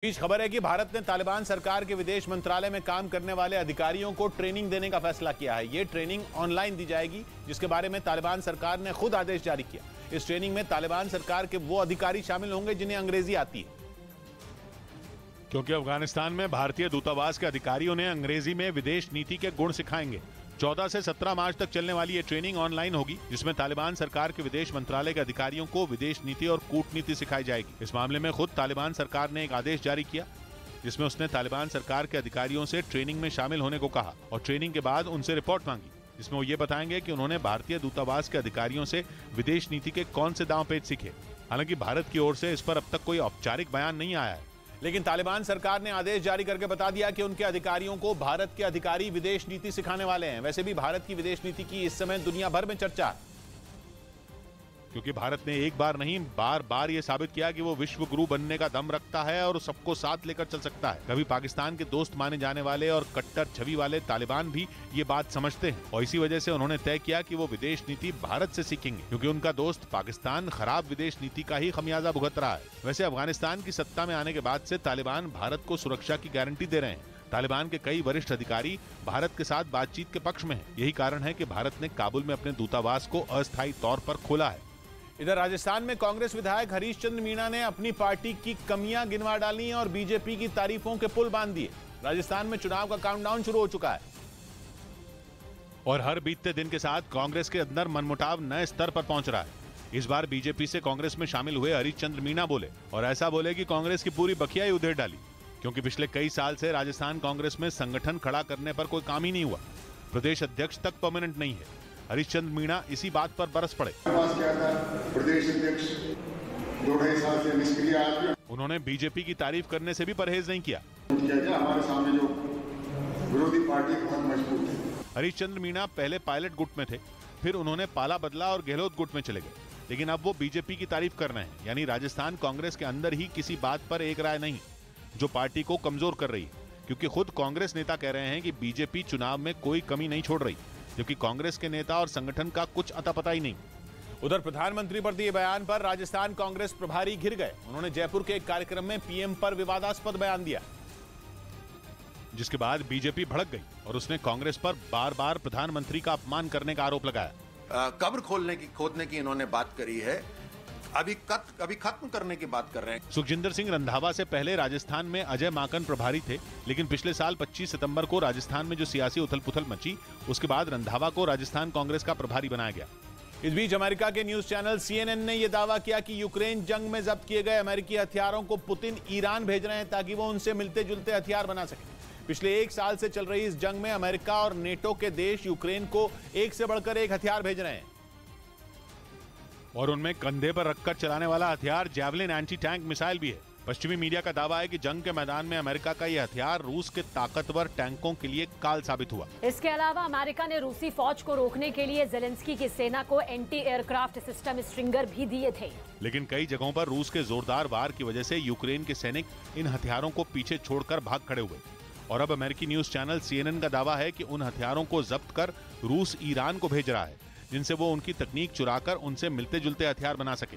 बीच खबर है कि भारत ने तालिबान सरकार के विदेश मंत्रालय में काम करने वाले अधिकारियों को ट्रेनिंग देने का फैसला किया है। ये ट्रेनिंग ऑनलाइन दी जाएगी, जिसके बारे में तालिबान सरकार ने खुद आदेश जारी किया। इस ट्रेनिंग में तालिबान सरकार के वो अधिकारी शामिल होंगे जिन्हें अंग्रेजी आती है, क्योंकि अफगानिस्तान में भारतीय दूतावास के अधिकारियों ने अंग्रेजी में विदेश नीति के गुण सिखाएंगे। 14 से 17 मार्च तक चलने वाली ये ट्रेनिंग ऑनलाइन होगी, जिसमें तालिबान सरकार के विदेश मंत्रालय के अधिकारियों को विदेश नीति और कूटनीति सिखाई जाएगी। इस मामले में खुद तालिबान सरकार ने एक आदेश जारी किया, जिसमें उसने तालिबान सरकार के अधिकारियों से ट्रेनिंग में शामिल होने को कहा और ट्रेनिंग के बाद उनसे रिपोर्ट मांगी, जिसमें वो ये बताएंगे कि उन्होंने भारतीय दूतावास के अधिकारियों से विदेश नीति के कौन से दांव पेच सीखे। हालांकि भारत की ओर से इस पर अब तक कोई औपचारिक बयान नहीं आया है, लेकिन तालिबान सरकार ने आदेश जारी करके बता दिया कि उनके अधिकारियों को भारत के अधिकारी विदेश नीति सिखाने वाले हैं। वैसे भी भारत की विदेश नीति की इस समय दुनिया भर में चर्चा है, क्योंकि भारत ने एक बार नहीं बार बार यह साबित किया कि वो विश्व गुरु बनने का दम रखता है और सबको साथ लेकर चल सकता है। कभी पाकिस्तान के दोस्त माने जाने वाले और कट्टर छवि वाले तालिबान भी ये बात समझते हैं और इसी वजह से उन्होंने तय किया कि वो विदेश नीति भारत से सीखेंगे, क्योंकि उनका दोस्त पाकिस्तान खराब विदेश नीति का ही खमियाजा भुगत रहा है। वैसे अफगानिस्तान की सत्ता में आने के बाद से तालिबान भारत को सुरक्षा की गारंटी दे रहे हैं। तालिबान के कई वरिष्ठ अधिकारी भारत के साथ बातचीत के पक्ष में हैं। यही कारण है कि भारत ने काबुल में अपने दूतावास को अस्थायी तौर पर खोला है। इधर राजस्थान में कांग्रेस विधायक हरीश चंद्र मीणा ने अपनी पार्टी की कमियां गिनवा डाली और बीजेपी की तारीफों के पुल बांध दिए। राजस्थान में चुनाव का काउंटडाउन शुरू हो चुका है और हर बीतते दिन के साथ कांग्रेस के अंदर मनमुटाव नए स्तर पर पहुंच रहा है। इस बार बीजेपी से कांग्रेस में शामिल हुए हरीश चंद्र मीणा बोले और ऐसा बोले कि कांग्रेस की पूरी बखिया ही उधेड़ डाली, क्योंकि पिछले कई साल से राजस्थान कांग्रेस में संगठन खड़ा करने पर कोई काम ही नहीं हुआ। प्रदेश अध्यक्ष तक परमानेंट नहीं है। हरीश चंद्र मीणा इसी बात पर बरस पड़े। प्रदेश अध्यक्ष 2-2.5 साल से निष्क्रिय आदमी। उन्होंने बीजेपी की तारीफ करने से भी परहेज नहीं किया। हमारे सामने जो विरोधी पार्टी बहुत मजबूत है। हरीश चंद्र मीणा पहले पायलट गुट में थे, फिर उन्होंने पाला बदला और गहलोत गुट में चले गए, लेकिन अब वो बीजेपी की तारीफ कर रहे हैं। यानी राजस्थान कांग्रेस के अंदर ही किसी बात पर एक राय नहीं, जो पार्टी को कमजोर कर रही है, क्योंकि खुद कांग्रेस नेता कह रहे हैं कि बीजेपी चुनाव में कोई कमी नहीं छोड़ रही, जबकि कांग्रेस के नेता और संगठन का कुछ अता पता ही नहीं। उधर प्रधानमंत्री पर दिए बयान पर राजस्थान कांग्रेस प्रभारी घिर गए। उन्होंने जयपुर के एक कार्यक्रम में पीएम पर विवादास्पद बयान दिया, जिसके बाद बीजेपी भड़क गई और उसने कांग्रेस पर बार बार प्रधानमंत्री का अपमान करने का आरोप लगाया। कब्र खोदने की इन्होंने बात करी है, अभी खत्म करने की बात कर रहे हैं। सुखजिंदर सिंह रंधावा से पहले राजस्थान में अजय माकन प्रभारी थे, लेकिन पिछले साल 25 सितंबर को राजस्थान में जो सियासी उथल-पुथल मची, उसके बाद रंधावा को राजस्थान कांग्रेस का प्रभारी बनाया गया। इस बीच अमेरिका के न्यूज चैनल CNN ने यह दावा किया कि यूक्रेन जंग में जब्त किए गए अमेरिकी हथियारों को पुतिन ईरान भेज रहे हैं, ताकि वो उनसे मिलते जुलते हथियार बना सके। पिछले एक साल से चल रही इस जंग में अमेरिका और नेटो के देश यूक्रेन को एक से बढ़कर एक हथियार भेज रहे हैं, और उनमें कंधे पर रखकर चलाने वाला हथियार जैवलिन एंटी टैंक मिसाइल भी है। पश्चिमी मीडिया का दावा है कि जंग के मैदान में अमेरिका का यह हथियार रूस के ताकतवर टैंकों के लिए काल साबित हुआ। इसके अलावा अमेरिका ने रूसी फौज को रोकने के लिए जेलेंस्की की सेना को एंटी एयरक्राफ्ट सिस्टम स्ट्रिंगर भी दिए थे, लेकिन कई जगहों पर रूस के जोरदार वार की वजह से यूक्रेन के सैनिक इन हथियारों को पीछे छोड़कर भाग खड़े हुए। और अब अमेरिकी न्यूज चैनल CNN का दावा है कि उन हथियारों को जब्त कर रूस ईरान को भेज रहा है, जिनसे वो उनकी तकनीक चुराकर उनसे मिलते जुलते हथियार बना सके।